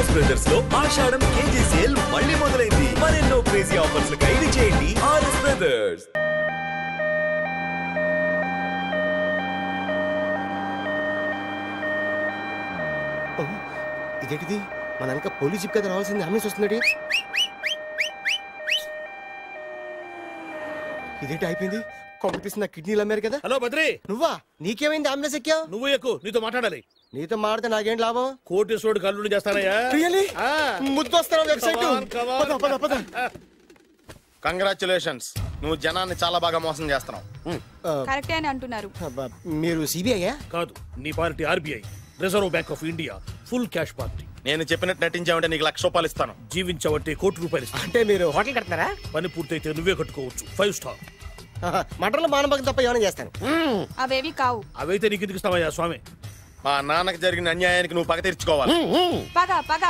RS brothers లో ఆషాఢం KG sale మళ్ళీ మొదలైంది. మరెన్నో క్రేజీ ఆఫర్స్ ఖైదీ చేయండి ఆర్ఎస్ బ్రదర్స్. ఇదేంటిది? మన వెనక పోలీస్ జిప్ కదా రావాల్సింది, అంబులెన్స్ వస్తుంది. ఇదేంటి అయిపోయింది? కాంపిటీషన్ కిడ్నీలు అమ్మారు కదా. హలో బద్రి, నువ్వా? నీకేమైంది? అంబులెన్స్ ఎక్కావు? నువ్వు ఎక్కువ, నీతో మాట్లాడాలి. నీతో మాడితే నాకేం లాభం? కోటేశ్వరుడు కల్లుడు చేస్తానయ్యా. ముద్దు వస్తాను వెబ్సైట్. కంగ్రాచులేషన్స్, నువ్వు జనాన్ని చాలా బాగా మోసం చేస్తున్నావు. కరెక్టే అని అంటున్నారు. మీరు సిబిఐయా? కాదు, నీ party RBI, reserve bank of India, full cash party. నేను చెప్పినట్టు నటించావంటే నీకు ₹1,00,000 ఇస్తాను. జీవించావంటే ₹1,00,00,000 ఇస్తాను. అంటే మీరు హోటల్ కడతారా? పని పూర్తయితే నువ్వే కట్టుకోవచ్చు 5 స్టార్. మటన్లో మానభంగం తప్ప ఏమైనా చేస్తాను. అవేవి కావు. అవైతే నీకు ఎందుకు ఇస్తావయ్యా స్వామి? మా నాన్నకి జరిగిన అన్యాయానికి నువ్వు పగ తీర్చుకోవాలి. పగ పగ.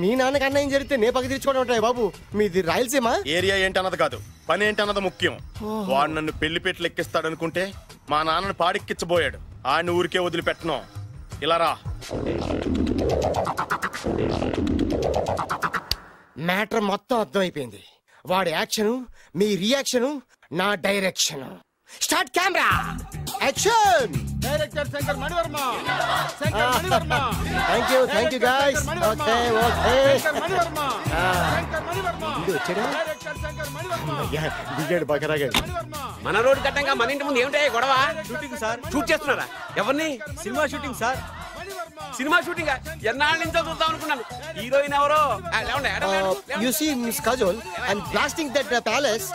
మీ నాన్నకి అన్యాయం జరిగితే నే పగ తీర్చుకోవడం ఉంటాయి బాబు. మీది రాయలసీమ. ఏరియా ఏంటన్నది కాదు, పని ఏంటన్నది ముఖ్యం. వాడు నన్ను పెళ్లి పెట్లు ఎక్కిస్తాడు అనుకుంటే మా నాన్నను పాడెక్కించబోయాడు. ఆడిని ఊరికే వదిలిపెట్టను. ఇలా రా. మ్యాటర్ మొత్తం అర్థమైపోయింది. వాడి యాక్షన్, మీ రియాక్షన్, నా direction. Start camera, action. Director Shankar Mani Varma. Shankar Mani Varma. Thank you guys. Okay Shankar Mani Varma. Shankar Mani Varma. ఇది వచ్చాడా? డైరెక్టర్ శంకర్ మణివర్మ. దిగాడు బకరాగాడు. మన రోడ్డు కట్టంగా మన ఇంటి ముందు ఏమిటాయి గొడవ? Shooting sir. షూట్ చేస్తున్నారా? ఎవరిని? Cinema shooting sir. Cinema shooting ఎన్నాళ్ళ నుంచో చూద్దాం అనుకున్నాను. హీరోయిన్ ఎవరో? You see Miss Kajol, I'm blasting that palace.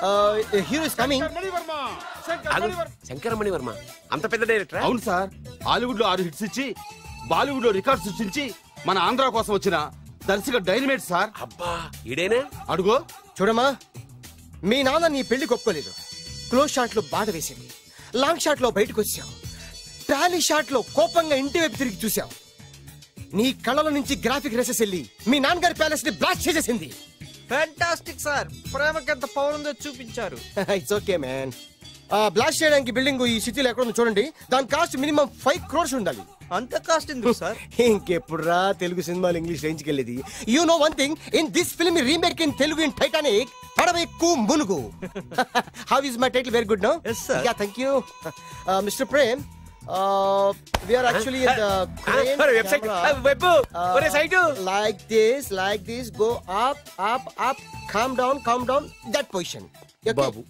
Hero is coming. Shankara Mani Varma అంత పెద్ద డైరెక్టర్? అవును సార్, హాలీవుడ్ లో 6 హిట్స్ ఇచ్చి బాలీవుడ్ లో రికార్డ్ సృష్టించి మన ఆంధ్ర కోసం వచ్చిన దర్శక డైనమేట్ సార్. అబ్బా, ఈడేనా? అడుగో. చూడమ్మా, మీ నాన్న నీ పెళ్లి ఒప్పుకోలేదు. క్లోజ్ షాట్ లో బాధ వేసింది, లాంగ్ షాట్ లో బయటకు వచ్చావు, ట్రాలీ షాట్ లో కోపంగా ఇంటి వైపు తిరిగి చూసావు. నీ కళ్ళల నుంచి గ్రాఫిక్ రెసెస్ వెళ్ళి మీ నాన్నగారి ప్యాలెస్ ని బ్లాస్ట్ చేసేసింది. ఫ్యాంటాస్టిక్ సార్, ప్రేమకెంత పవర్ ఉందో చూపించారు. It's okay man. బ్లాస్ట్ చేయడానికి బిల్డింగ్ ఈ సిటీలో ఎక్కడ ఉందో చూడండి. దాని కాస్ట్ మినిమం 5 crores ఉండాలి. అంత కాస్ట్ ఎందుకు సార్? ఇంకెప్పుడు రా తెలుగు సినిమాలు ఇంగ్లీష్ రేంజ్కి వెళ్ళేది. You know one thing, in this film remake in Telugu in Titanic, పడవెక్కు మునుగు. How is my title? Very good no? Yes sir. Yeah, thank you. Mr. Prem, we are actually in the crane website camera. Web ఒరే site like this, go up, calm down, that position. Okay? బాబు,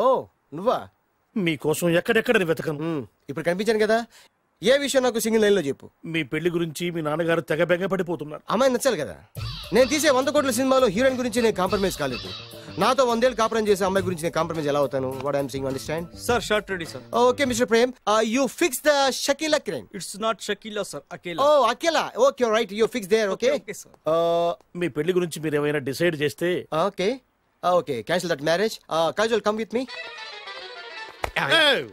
Oh, నువ్వా? మీకోసం ఎక్కడెక్కడ వెతకను. ఇప్పుడు కనిపించాను కదా. ఏ విషయం నాకు single line లో చెప్పు. మీ పెళ్లి గురించి మీ నాన్నగారు తెగ బెంగ పడిపోతున్నారు. అమ్మాయి నచ్చాలి కదా. నేను తీసే 100 కోట్ల సినిమాలో హీరోయిన్ గురించి నేను కాంప్రమైజ్ కాలేదు. నాతో 100 ఏళ్ళు కాపురం చేసే అమ్మాయి గురించి నేను కాంప్రమైజ్ ఎలా అవుతాను? What I'm saying, understand? Sir shot ready sir. Okay mister Prem, you fix the Shakeela crime. It's not Shakeela sir, Akela. Oh Akela, okay right, you fix there. Okay okay sir. మీ పెళ్లి గురించి మీరు ఏమైనా డిసైడ్ చేస్తే okay cancel that marriage. Kajal come with me.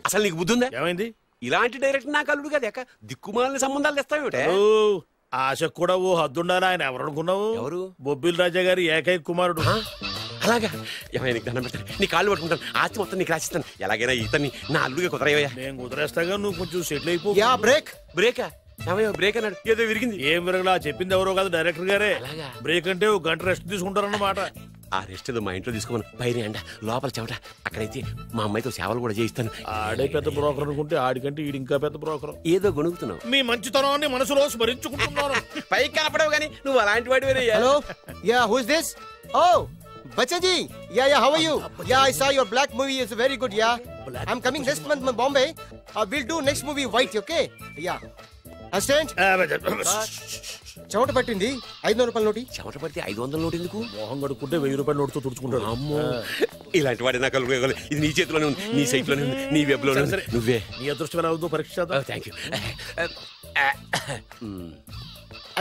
అసలు నీకు బుద్ధి ఉందా? ఏమైంది? ఇలాంటి డైరెక్టర్ నాకు అల్లుడు కదా, దిక్కుమాలని సంబంధాలు తెస్తావేమిటే? ఆశకు కూడా ఓ హద్దుండాలి. ఆయన ఎవరు అనుకున్నావు? ఎవరు? బొబ్బిల్ రాజా గారి ఏకైక కుమారుడు. అలాగా? ఏమైనా నీకు దండం పెడతాను, నీ కాళ్ళు పట్టుకుంటాను, ఆస్తి మొత్తం నీకు రాసిస్తాను. ఎలాగైనా ఇతన్ని నా అల్లుడిగా కుదరయ్యా. నేను కుదిరేస్తాగా, నువ్వు కొంచెం సెటిల్ అయిపో. Yeah break. బ్రేకా? ఏమయ్యో బ్రేక్ అన్నాడు, ఏదో విరిగింది. ఏం విరగలా? చెప్పింది ఎవరో కాదు, డైరెక్టర్ గారే. అలాగా? బ్రేక్ అంటే ఒక గంట రెస్ట్ తీసుకుంటారన్నమాట. ఆ రెస్ట్ ఏదో మా ఇంట్లో తీసుకోమను. పైన ఎండ, లోపల చెమట. అక్కడైతే మా అమ్మాయితో సేవలు కూడా చేయిస్తాను. ఆడే పెద్ద బ్రోకర్ అనుకుంటే ఆడికంటే ఈడు ఇంకా పెద్ద బ్రోకర్. ఏదో గొణుగుతున్నావు. మీ మంచితనాన్ని మనసులో స్మరించుకుంటున్నాను. పైకి కనపడవు కానీ నువ్వు అలాంటి వాడి. Hello, yeah who is this? Oh Bachchan ji, yeah, how are you? Yeah, I saw your black movie. It's very good, yeah. I'm coming next month in Bombay. We'll do next movie white, okay? Yeah. Assistant? చెమట పట్టింది. 500 రూపాయల నోటి. చెమట పడితే 500 note ఎందుకు? మోహం కడుక్కుంటే 1000 రూపాయల నోటుతో తుడుచుకుంటాడు. అమ్మో, ఇలాంటి వాడి నాకు ఇది నీ చేతిలోనే ఉంది, నీ సైట్ లోనే ఉంది, నీ వెబ్ లోనే ఉంది. నువ్వే. నీ అదృష్టం ఎలా ఉందో పరీక్ష. Thank you.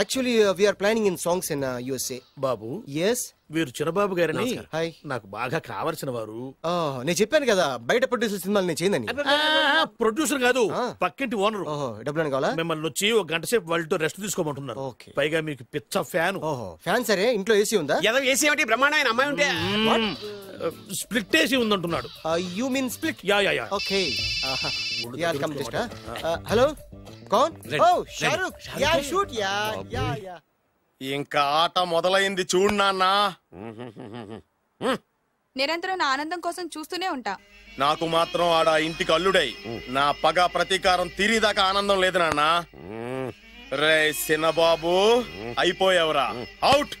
Actually, we are planning in songs in USA. Babu, Yes. వీరు చిన్నబాబు గారని హాయ్. నాకు బాగా కావలసిన వారు. నేను చెప్పాను కదా బయట ప్రొడ్యూసర్ సినిమాలు నేను చేయనని. ప్రొడ్యూసర్ కాదు, పక్కింటి ఓనరు. డబ్బులు కావాలా? మిమ్మల్ని వచ్చి ఒక గంట సేపు వాళ్ళతో రెస్ట్ తీసుకోమంటున్నారు. పైగా మీకు పిచ్చ ఫ్యాన్. ఫ్యాన్ సరే, ఇంట్లో ఏసీ ఉందా? ఏదో ఏసీ ఏమిటి, బ్రహ్మాండమైన అమ్మాయి ఉంటే. స్ప్లిట్ ఏసీ ఉందంటున్నాడు. You mean split? Yeah yeah yeah. Okay. Yeah come just. Hello, कौन? Oh, Shahrukh. Yeah, shoot. Yeah. ఇంకా ఆట మొదలైంది చూడు నాన్న. నిరంతరం నా ఆనందం కోసం చూస్తూనే ఉంటా. నాకు మాత్రం ఆడ ఇంటికి అల్లుడై నా పగ ప్రతీకారం తీరిదాకా ఆనందం లేదు నాన్న. రే సినబాబు అయిపోయావురా, అవుట్.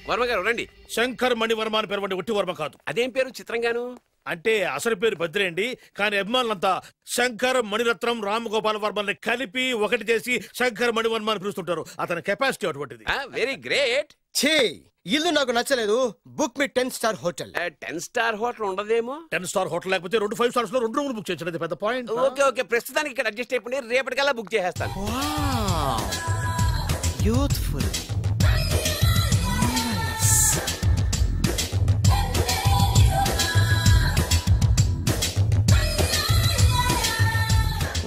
వర్మ గారు రండి. శంకర్ మణివర్మ అని పేరు ఒట్టి వర్మ కాదు. అదేం పేరు చిత్రంగాను? అంటే అసలు పేరు భద్రేండి, కానీ అభిమానులంతా శంకర్ మణిరత్నం రామగోపాల్ వర్మని కలిపి ఒకటి చేసి శంకర్ మణివర్మ అని పిలుస్తుంటారు. అతని కెపాసిటీ అటువంటిది. Very great. ఛీ, ఇల్లు నాకు నచ్చలేదు. బుక్ మీ 10 స్టార్ హోటల్. 10 స్టార్ హోటల్ ఉండదేమో. 10 స్టార్ హోటల్ లేకపోతే 2 5 స్టార్స్ లో 2 రూములు బుక్ చేయొచ్చు. పెద్ద పాయింట్. ఓకే ఓకే, ప్రస్తుతానికి ఇక్కడ అడ్జస్ట్ అయిపోయి రేపటికల్లా బుక్ చేసేస్తాను. యూత్ఫుల్.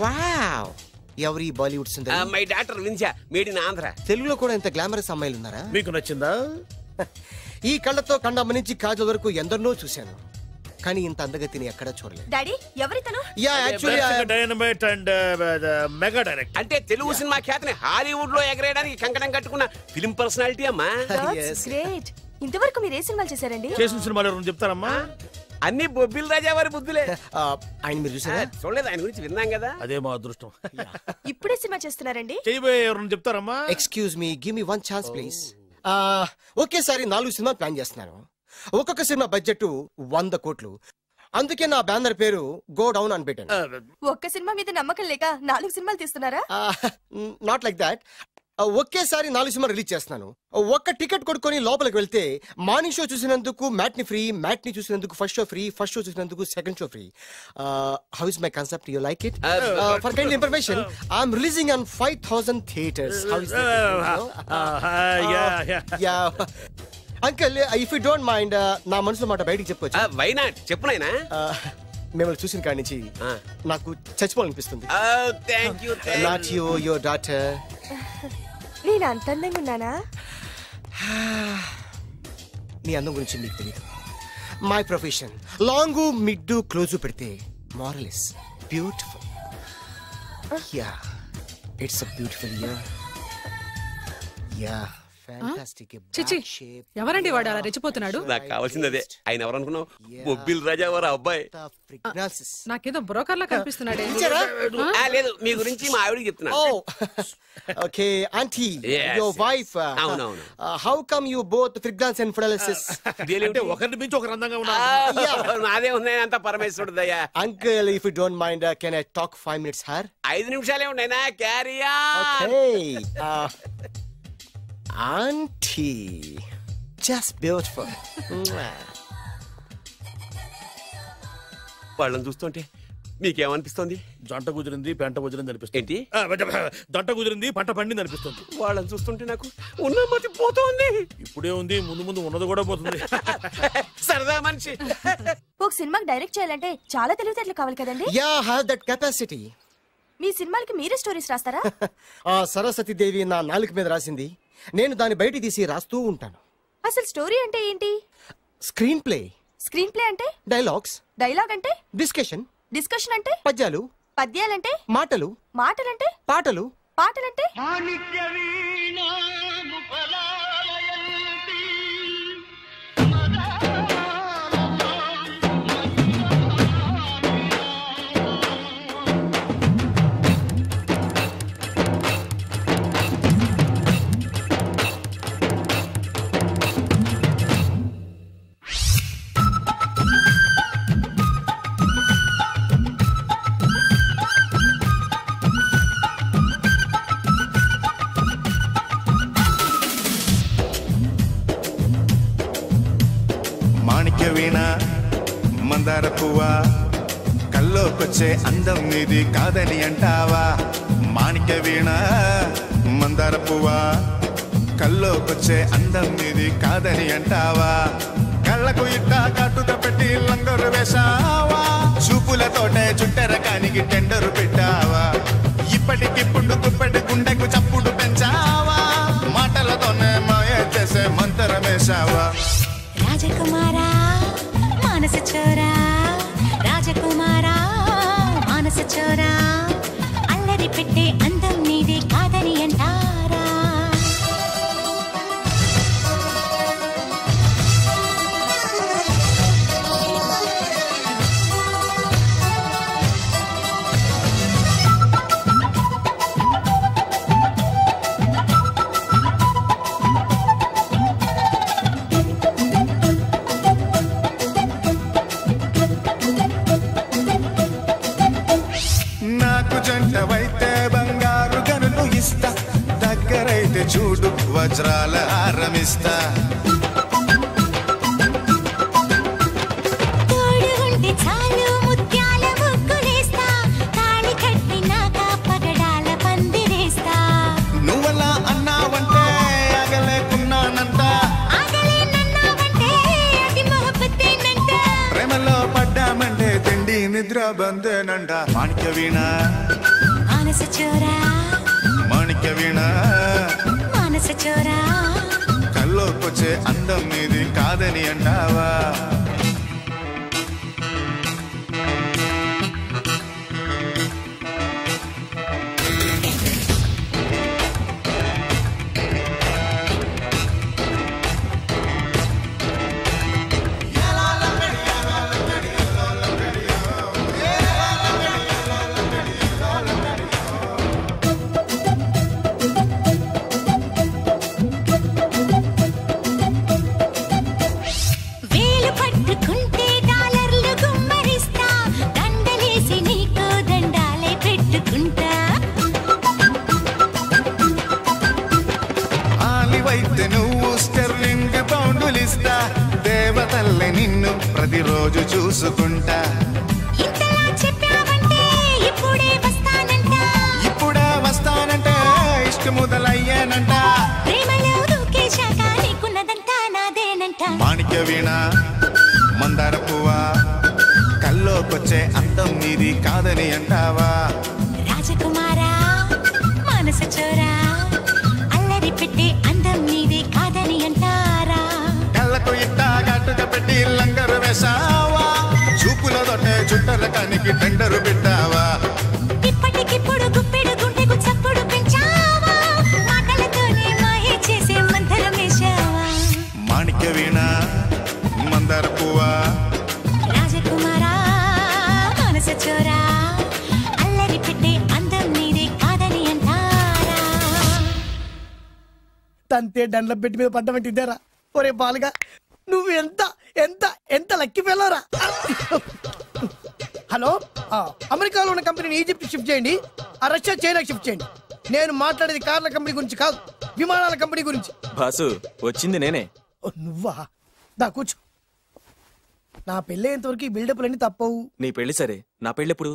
వావ్, ఎవరి బాలీవుడ్ సుందరి? మై డాక్టర్ విన్సా, మేడ్ ఇన్ ఆంధ్ర. తెలుగులో కూడా ఇంత గ్లామరస్ అమ్మాయిలు ఉన్నారా? మీకు నచ్చిందా? ఈ కళ్ళతో కండమ్మ నుంచి కాజల్ వరకు ఎందరినో చూశాను, కానీ ఇంత అందగతిని ఎక్కడా చూడలేదు. డాడీ ఎవరితను? Yeah actually dynamite and mega direct. అంటే తెలుగు సినిమా ఖ్యాతిని హాలీవుడ్ లో ఎగరేయడానికి కంకణం కట్టుకున్న ఫిలిం పర్సనాలిటీ అమ్మా. గ్రేట్. ఇంతవరకు మీరు ఏ సినిమాలు చేశారండి? చేసిన సినిమాలు ఎవరు చెప్తారమ్మా? అన్ని బొబ్బిల్ రాజా వారి బుద్ధులే. ఆయన మీరు చూసారా? చూడలేదు, ఆయన గురించి విన్నాం కదా. అదే మా అదృష్టం. ఇప్పుడే సినిమా చేస్తున్నారండి? చేయబోయే ఎవరు చెప్తారమ్మా? Excuse me, give me 1 chance please. ఒకేసారి 4 సినిమాలు ప్లాన్ చేస్తున్నాను. ఒక్కొక్క సినిమా బడ్జెట్ 100 కోట్లు. అందుకే నా బ్యానర్ పేరు గో డౌన్ అని పెట్టాను. ఒక్క సినిమా మీద నమ్మకం లేక 4 సినిమాలు తీస్తున్నారా? Not like that. ఒకేసారి 4 సినిమా రిలీజ్ చేస్తున్నాను. ఒక్క టికెట్ కొనుక్కొని లోపలికి వెళ్తే మార్నింగ్ షో చూసినందుకు మ్యాట్ని ఫ్రీ, మ్యాట్ని చూసినందుకు first show free, first show చూసినందుకు second show free. How is my concept? You like it? For kind information, I'm releasing on 5000 theatres. How is that? Uncle, if you don't mind, నా మనసులో మాట బయటికి చెప్పొచ్చు? Why not, చెప్పు నాయనా. మిమ్మల్ని చూసిన కాడి నుంచి నాకు చచ్చిపోవాలనిపిస్తుంది. Thank you. Not you, your daughter. నేను అంత అందంగా ఉన్నానా? నీ అందం గురించి నీకు తెలియదు. My profession long mid close పెడితే moral is beautiful. Yeah, it's a beautiful year. Yeah, fantastic. చిచి, ఎవరండి వాడు అలా రెచ్చిపోతున్నాడు? నాకు కావాల్సింది అదే. ఆయన ఎవరు అనుకున్నావు? బొబ్బిల్ రాజా వారు అబ్బాయి. నాకేదో బ్రోకర్ లా కనిపిస్తున్నాడే. లేదు, మీ గురించి మా ఆవిడకి చెప్తున్నాను. Okay auntie, your wife. అవునవును. How come you both fragrance and fidelities? అంటే ఒకరిని మించి ఒకరు అందంగా ఉన్నారు. నాదే ఉన్నాయి అంత పరమేశ్వరుడు దయ్యా. Uncle, if you don't mind, can I talk 5 minutes her? 5 నిమిషాలే ఉన్నాయినా. Carry on. Okay. Auntie, just beautiful. వాళ్ళని చూస్తుంటే మీకేమనిపిస్తుంది? జంట కుదిరింది, పెంట కుదిరింది అనిపిస్తుంది. ఏంటి? జంట కుదిరింది, పంట పండింది అనిపిస్తుంది. వాళ్ళని చూస్తుంటే నాకు ఉన్న మతి పోతుంది. ఇప్పుడే ఉంది, ముందు ముందు ఉన్నది కూడా పోతుంది. సరదా మనిషి. ఒక సినిమాకి డైరెక్ట్ చేయాలంటే చాలా తెలివితేటలు కావాలి కదండి? Yeah, have that capacity. మీ సినిమాలకి మీరే స్టోరీస్ రాస్తారా? సరస్వతి దేవి నా నాలుక మీద రాసింది, నేను దాన్ని బయట తీసి రాస్తూ ఉంటాను. అసలు స్టోరీ అంటే ఏంటి? Screen play. స్క్రీన్ ప్లే అంటే? డైలాగ్స్. డైలాగ్ అంటే? డిస్కషన్. డిస్కషన్ అంటే? పద్యాలు. పద్యాలంటే? మాటలు. మాటలంటే? పాటలు. పాటలంటే? వీణ మందార పువ్వా, కల్లోకొచ్చే అందం ఇది కాదని అంటావా? మాణిక్య వీణ మందార పువ్వా, కల్లోకొచ్చే అందం ఇది కాదని అంటావా? కళ్ళకు ఇట్ట కట్టుక పెట్టి లంగరు వేసావా? చూపులతోటే చుట్టెరకానికి టెండరు పెట్టావా? ఇప్పటికిప్పుడు దుప్పటి గుండెకు చప్పుడు పెంచావా? మాటలతోనే మాయ చేసే మంతరమేశావా? రాజకుమారా మానస చోరా, రాజకుమారా మానస చోరా, అల్లరి పెట్టే అందం నీది కాదని అంటారా? వజ్రాల హారమిస్తా. తోడు ఉంటే చాలు ముత్యాల ముగ్గులేస్తా, తాళి కట్టినాక పగడాల పందిరేస్తా. నువ్వలా అన్నావంటే ఆగలేకున్నానంట, ఆగలేనన్నావంటే అది మొహబ్బతేనంట. ప్రేమలో పడ్డామంటే తిండి నిద్ర బందేనంట. మాణిక్య వీణ మానస చోరా, మాణిక్య వీణ మానస చోరా, కల్లోకొచ్చే అందం నీది కాదని అంటావా? వేలు పట్టుకుంటే డాలర్లు గుమ్మరిస్తా, దండలేసి నీకు దండాలే పెట్టుకుంటా. ఆలివైతే నువ్వు స్టెర్లింగ్ పౌండులిస్తా, దేవతల్లే నిన్ను ప్రతిరోజు చూసుకుంటా. ఇంతలా చెప్పావంటే ఇప్పుడే వస్తానంట, ఇప్పుడే వస్తానంటే ఇష్ట మొదలయ్యానంట. ప్రేమలో దూకేశాక నీకున్నదంతా నాదేనంట. మాణిక్య వీణ మందార పువ్వా, కల్లోకొచ్చే అందం నీది కాదని అంటావా? రాజకుమారా మానస చోరా, అల్లరి పెట్టే అందం నీదే కాదని అంటారా? కళ్ళకు ఇట్ట గట్టుగా పెట్టి లంగరు వేసావా, చూపుల దొట్టే చుట్టల కానికి టెండరు పెట్టావా? ఇప్పటికిప్పుడు గుప్పెడు గుండెకు చప్పుడు పెంచావా, మాటలతోనే మాయ చేసే మంతరం వేశావా? మాణిక్య వీణ మందార పువ్వా, రాజకుమారా మానస చోరా, అల్లరి పెట్టే అందం నీదే కాదని అంటారా? తంతే దండల పెట్టి మీద పడ్డమంటే ఇదేరా? ఒరే బాలుగా, నువ్వు ఎంత ఎంత ఎంత లక్కి పిల్లరా. హలో, అమెరికాలో ఉన్న కంపెనీని ఈజిప్ట్ షిఫ్ట్ చేయండి, ఆ రష్యా చైనాకి షిఫ్ట్ చేయండి. నేను మాట్లాడేది కార్ల కంపెనీ గురించి కాదు, విమానాల కంపెనీ గురించి. బాసు వచ్చింది నేనే. ఓ, నువ్వా? దా కూర్చో. నా పెళ్ళి అయ్యేంతవరకు ఈ బిల్డప్లన్నీ తప్పవు. నీ పెళ్లి సరే, నా పెళ్ళెప్పుడు?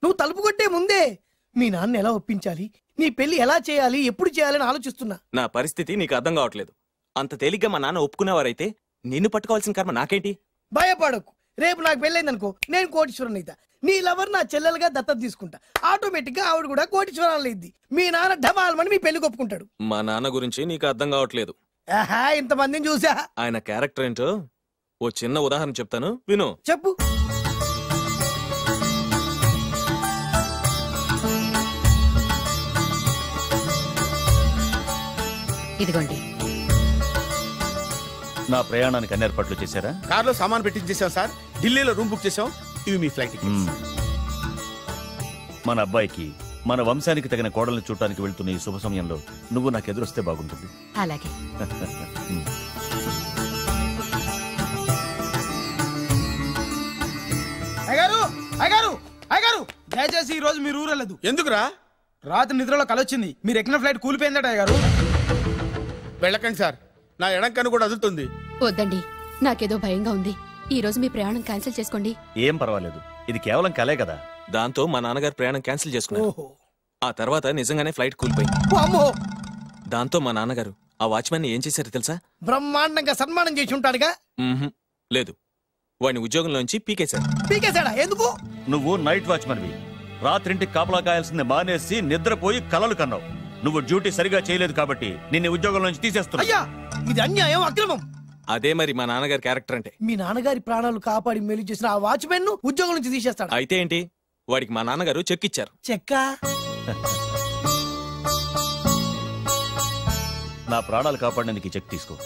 నువ్వు తలుపు కొట్టే ముందే మీ నాన్న ఎలా ఒప్పించాలి, నీ పెళ్లి ఎలా చేయాలి, ఎప్పుడు చేయాలని ఆలోచిస్తున్నా. నా పరిస్థితి నీకు అర్థం కావట్లేదు. అంత తేలిగ్గా మా నాన్న ఒప్పుకునేవారైతే నిన్ను పట్టుకోవాల్సిన కర్మ నాకేంటి? భయపడకు, రేపు నాకు పెళ్ళైందనుకో, నేను కోటీశ్వరుని అయితా. నీ లవర్ నా చెల్లెలుగా దత్తత తీసుకుంటా. ఆటోమేటిక్ గా ఆవిడ కూడా కోటీశ్వరాలు అయింది. మీ నాన్న ఢమాల్మని మీ పెళ్లి ఒప్పుకుంటాడు. మా నాన్న గురించి నీకు అర్థం కావట్లేదు. ఆహా, ఇంతమందిని చూసా. ఆయన క్యారెక్టర్ ఏంటో ఓ చిన్న ఉదాహరణ చెప్తాను, విను. చెప్పు. ఇదిగోండి. నా ప్రయాణానికి అన్ని ఏర్పాట్లు చేశారా? కార్లో సామాన్ పెట్టించేసాం సార్, ఢిల్లీలో రూమ్ బుక్ చేసాం. ఇవి మీ ఫ్లైట్ టికెట్స్. మన అబ్బాయికి మన వంశానికి తగిన కోడల్ని చూడటానికి వెళ్తున్న ఈ శుభ సమయంలో నువ్వు నాకు ఎదురొస్తే బాగుంటుంది. అలాగే. అయ్యగారు, అయ్యగారు, అయ్యగారు, దయచేసి ఈ రోజు మీరు ఊరెళ్ళదు. ఎందుకురా? రాత్రి నిద్రలో కలొచ్చింది, మీరు ఎక్కిన ఫ్లైట్ కూలిపోయిందట. అయ్యగారు వెళ్ళకండి సార్, నా ఎడంకన్ను కూడా అదులుతుంది. వద్దండి, నాకేదో భయంగా ఉంది. ఈ రోజు మీ ప్రయాణం క్యాన్సిల్ చేసుకోండి. ఏం పర్వాలేదు, ఇది కేవలం కలే కదా. దాంతో మా నాన్నగారు ప్రయాణం క్యాన్సిల్ చేసుకున్నారు. ఆ తర్వాత నిజంగానే ఫ్లైట్ కూలిపోయింది. దాంతో మా నాన్నగారు ఆ వాచ్మెన్ ఏం చేశారు తెలుసా? బ్రహ్మాండంగా సన్మానం చేసి ఉంటాడుగా. లేదు, వాడిని ఉద్యోగంలోంచి పీకేశారు. పీకేశాడా? ఎందుకు? నువ్వు నైట్ వాచ్మన్వి, రాత్రింటికి కాపలా కాయాల్సింది మానేసి నిద్రపోయి కలలు కన్నావు. నువ్వు డ్యూటీ సరిగా చేయలేదు కాబట్టి నిన్ను ఉద్యోగం నుంచి తీసేస్తున్నా. అయ్యా, ఇది అన్యాయం, అక్రమం. అదే మరి మా నాన్నగారి క్యారెక్టర్ అంటే. మీ నాన్నగారి ప్రాణాలు కాపాడి మేలు చేసిన ఆ వాచ్మెన్ ను ఉద్యోగం నుంచి తీసేస్తాడు. అయితే ఏంటి, వాడికి మా నాన్నగారు చెక్ ఇచ్చారు. చెక్క? నా ప్రాణాలు కాపాడడానికి చెక్ తీసుకో.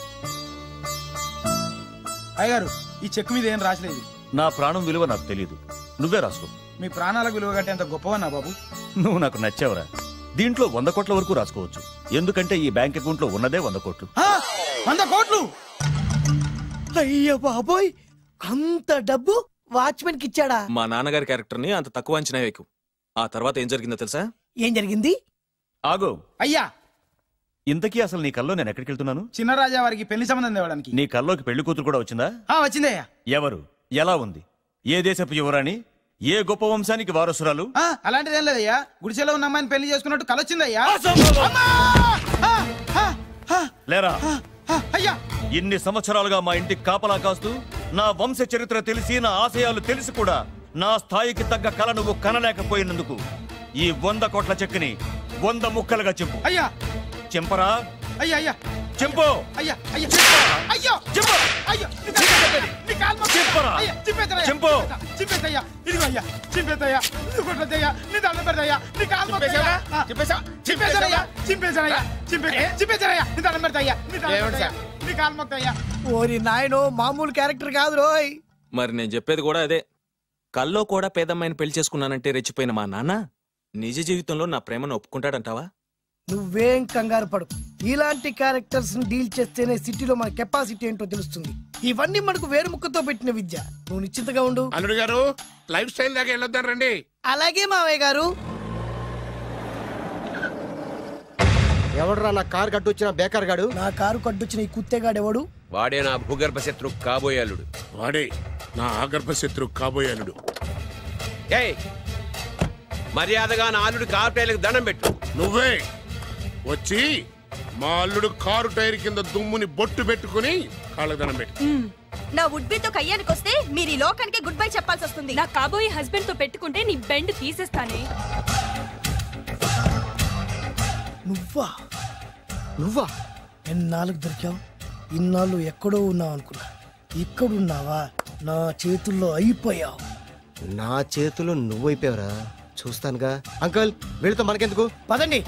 అయ్యగారు, ఈ చెక్ మీద ఏం రాసలేదు. నా ప్రాణం విలువ నాకు తెలియదు, నువ్వే రాసుకో. మీ ప్రాణాలకు విలువ కట్టేంత గొప్పవన్నా బాబు. నువ్వు నాకు నచ్చావురా. దీంట్లో 100 కోట్ల వరకు రాసుకోవచ్చు, ఎందుకంటే ఈ బ్యాంక్ అకౌంట్ లో ఉన్నదే 100 కోట్లు. 100 కోట్లు? అయ్యో బాబోయ్, అంత డబ్బు వాచ్మెన్ కి ఇచ్చాడా? మా నాన్నగారి క్యారెక్టర్ ని అంత తక్కువ అంచనా వేయకు. ఆ తర్వాత ఏం జరిగిందో తెలుసా? ఏం జరిగింది? ఆగు. అయ్యా, ఇంతకీ అసలు నీ కల్లో నేను ఎక్కడికి వెళ్తున్నాను? చిన్నరాజా వారికి పెళ్లి సంబంధం తేవడానికి. నీ కల్లోకి పెళ్లి కూతురు కూడా వచ్చిందా? వచ్చిందయ్యా. ఎవరు? ఎలా ఉంది? ఏ దేశపు యువరాణి? ఏ గొప్ప వంశానికి వారసురాలు? అలాంటిదేం లేదయ్యా. గుడిసెలో ఉన్న అమ్మాయిని పెళ్లి చేసుకున్నట్టు కలొచ్చిందయ్యా. లేరా? అయ్యా, ఇన్ని సంవత్సరాలుగా మా ఇంటికి కాపలా కాస్తూ నా వంశ చరిత్ర తెలిసి నా ఆశయాలు తెలిసి కూడా నా స్థాయికి తగ్గ కళ నువ్వు కనలేకపోయినందుకు ఈ 100 కోట్ల చెక్కుని 100 ముక్కలుగా చెప్పు. అయ్యా చెంపరా? అయ్యా అయ్యా చెంపు. అయ్యా అయ్యా అయ్యో చెప్పు. అయ్యో చెప్పరా? చెంపు. చింపేసయ్యా. ఇదిగో అయ్యా, చింపేసయ్యా. కొట్టద్దయ్యా, నీ దండం పెడతాయ్యా. నీ కాలు మొక్కుతాయ్యా. చింపేశానయ్యా, చింపేశానయ్యా, చింపేశానయ్యా. నీ దండం పెడతాయ్యా, నీ కాలు మొక్కుతాయ్యా. ఓరి నాయనో, మామూలు క్యారెక్టర్ కాదు రోయ్. మరి నేను చెప్పేది కూడా అదే. కల్లో కూడా పేదమ్మాయిని పెళ్లి చేసుకున్నానంటే రెచ్చిపోయిన మా నాన్న నిజ జీవితంలో నా ప్రేమను ఒప్పుకుంటాడంటావా? నువ్వేం కంగారు పడు. ఇలాంటి క్యారెక్టర్స్ డీల్ చేస్తేనే సిటీలో మన కెపాసిటీ ఏంటో తెలుస్తుంది. ఇవన్నీ మనకు వేరు ముక్కతో పెట్టిన విద్య. నువ్వు నిశ్చింతగా ఉండు. అల్లుడు గారు, లైఫ్ స్టైల్ దాకా వెళ్ళొద్దాం రండి. అలాగే మావయ్య గారు. ఎవడరా నా కారు కట్టొచ్చిన బేకార్ గాడు? నా కారు కట్టొచ్చిన ఈ కుత్తేగాడు ఎవడు? వాడే నా భూగర్భ శత్రు కాబోయే అల్లుడు. వాడే నా ఆగర్భ శత్రు కాబోయే అల్లుడు. ఏయ్, మర్యాదగా నా అల్లుడు కారు టైర్లకు దండం పెట్టు. నువ్వే వచ్చి మా అల్లుడు కారు టైర్ కింద దుమ్ముని బొట్టు పెట్టుకుని కాళ్ళకు దండం పెట్టు. నా వుడ్బీతో కయ్యానికి వస్తే మీరు ఈ లోకానికి గుడ్ బై చెప్పాల్సి వస్తుంది. నా కాబోయే హస్బెండ్ తో పెట్టుకుంటే నీ బెండ్ తీసేస్తానే. నువ్వా? నువ్వా? ఎన్నాళ్ళకు దొరికావు? ఇన్నాళ్ళు ఎక్కడో ఉన్నావు అనుకున్నా. ఇక్కడున్నావా? నా చేతుల్లో అయిపోయావు. నా చేతిలో నువ్వైపోయావురా. చూస్తానుగా. అంకుల్, వీళ్ళతో మనకెందుకు? పదండి.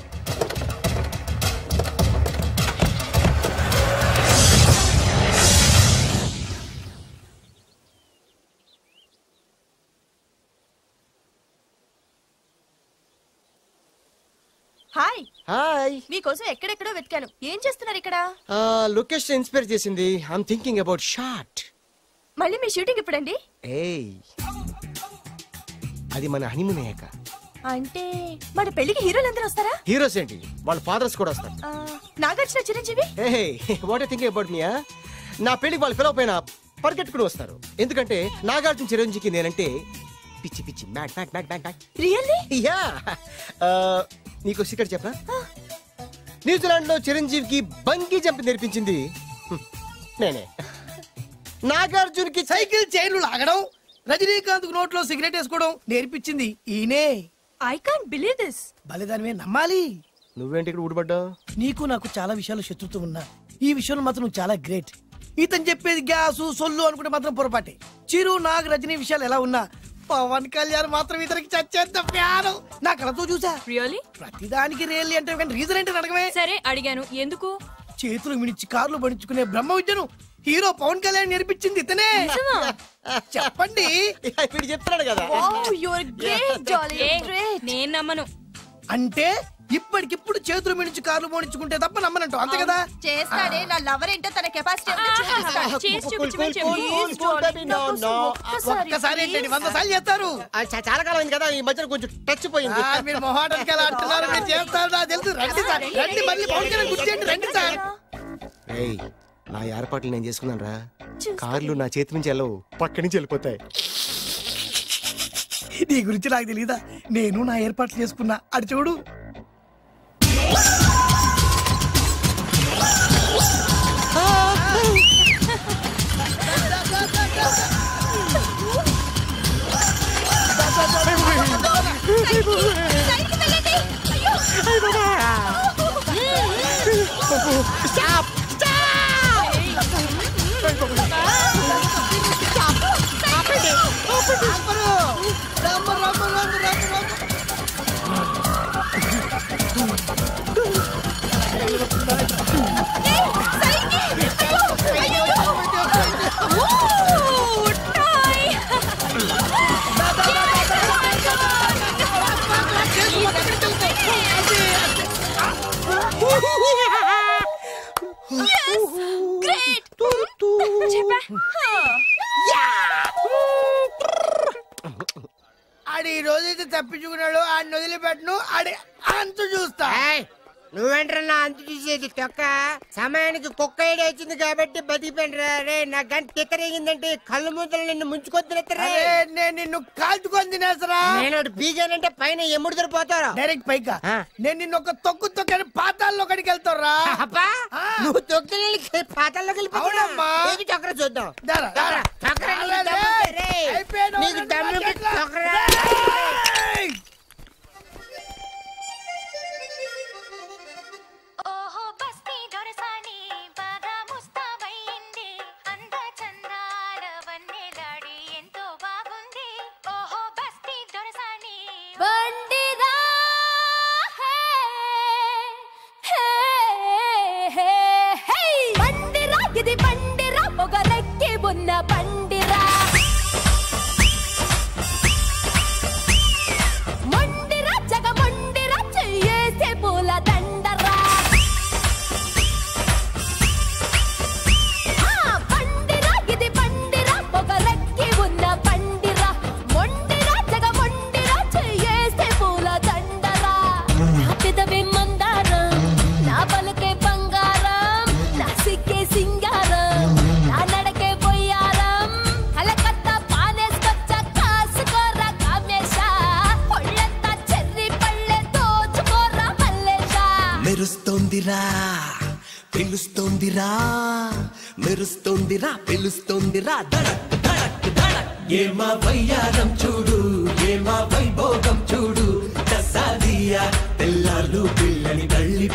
హాయ్. హాయ్. మీకోసం ఎక్కడెక్కడో వెతికాను. ఏం చేస్తున్నారు ఇక్కడ? లొకేషన్ ఇన్స్పైర్ చేసింది. I'm thinking about shot. మళ్ళీ మీ షూటింగ్ ఎప్పుడండి? ఏయ్, అది మన హనీమూన్ అయ్యాక. అంటే మన పెళ్లికి హీరోలు అందరూ వస్తారా? హీరోస్ ఏంటి, వాళ్ళ ఫాదర్స్ కూడా వస్తారు. Nagarjuna, Chiranjeevi. What you thinking about me? నా పెళ్లికి వాళ్ళు పిలవపోయినా పరిగెట్టుకుని వస్తారు. ఎందుకంటే నాగార్జున చిరంజీవికి నేనంటే పిచ్చి పిచ్చి mad mad mad mad mad. Really? Yeah. నీకు సీక్రెట్ చెప్పనా? న్యూజిలాండ్ లో చిరంజీవికి బంగీ జంప్ నేర్పించింది నేనే. నాగార్జున్కి సైకిల్ చైన్లు లాగడం, రజనీకాంత్ నోట్లో సిగరెట్ వేసుకోవడం నేర్పించింది ఈయనే. I can't believe this. బలిదానివే నమ్మాలి. నువ్వేంటి ఇక్కడ ఊడిపడ్డావు? నీకు నాకు చాలా విషయాలు శత్రుత్వం ఉన్నా ఈ విషయంలో మాత్రం నువ్వు చాలా గ్రేట్. ఇతను చెప్పేది గ్యాసు సొల్లు అనుకుంటే మాత్రం పొరపాటే. చిరు, నాగ్, రజనీ విషయాలు ఎలా ఉన్నా పవన్ కళ్యాణ్ మాత్రం ఇతనికి చచ్చేంత ప్యాను. నా కళతో చూసా. రియల్లీ? ప్రతిదానికి రియల్లీ అంటే రీజన్ ఏంటి అడగమే. సరే అడిగాను, ఎందుకు? చేతులు మిడిచి కార్లు పడించుకునే బ్రహ్మ విద్యను హీరో పవన్ కళ్యాణ్ నేర్పించింది ఇతనే. చెప్పండి. చెప్తున్నాడు కదా. నేను నమ్మను. అంటే ఇప్పటికిప్పుడు చేతులు మిడిచి కార్లు పోనించుకుంటే తప్ప నమ్మనంటూ, అంతే కదా? చేస్తాడే. నా లవర్ ఏంటో తన కెపాసిటీ ఒక్కసారి ఏంటండి 100 సార్లు చేస్తారు. చాలా కాలం అయింది కదా, ఈ మధ్యన కొంచెం టచ్ పోయింది. మీరు మొహాటానికి ఎలా అంటున్నారు? మీరు చేస్తారు, నాకు తెలుసు. రండి సార్, రండి. మళ్ళీ పవన్ కళ్యాణ్ గుర్తు చేయండి. రండి సార్. నా ఏర్పాట్లు నేను చేసుకున్నాను రా. కార్లు నా చేతి నుంచి వెళ్ళవు, పక్క నుంచి వెళ్ళిపోతాయి. నీ గురించి నాకు తెలీదా? నేను నా ఏర్పాట్లు చేసుకున్నా. అడి చూడు. ఆడి ఈ రోజైతే తప్పించుకున్నాడు. ఆడిని వదిలిపెట్టను. ఆడి అంత చూస్తా. నువ్వేంటన్నా అంత తీసేది తొక్క సమయానికి కుక్క ఏడు వచ్చింది కాబట్టి బతికిపోయినరా రే. నా గంట తిక్కరేగిందంటే కళ్ళు ముద్దలు నిన్ను ముంచుకొద్దురెత్తరే. నేను నిన్ను కాల్చుకొని తినేసరా. నేను బీగానంటే పైన ఎముడు పోతారా డైరెక్ట్ పైగా. నేను నిన్ను ఒక తొక్కని పాతాల్లో కడికి వెళ్తారా. నువ్వు తొక్కి పాతాల్లోకి వెళ్ళిపోతావమ్మా. చక్ర చూద్దాం. నీకు దమ్ము చక్ర. పిలుస్తోందిరా మెరుస్తోందిరా పిలుస్తోందిరా దడక్ దడక్ దడక్. ఏమా వయ్యారం చూడు ఏమా వైభోగం చూడు దసాదియా తెల్లార్లు పిల్లని తల్లి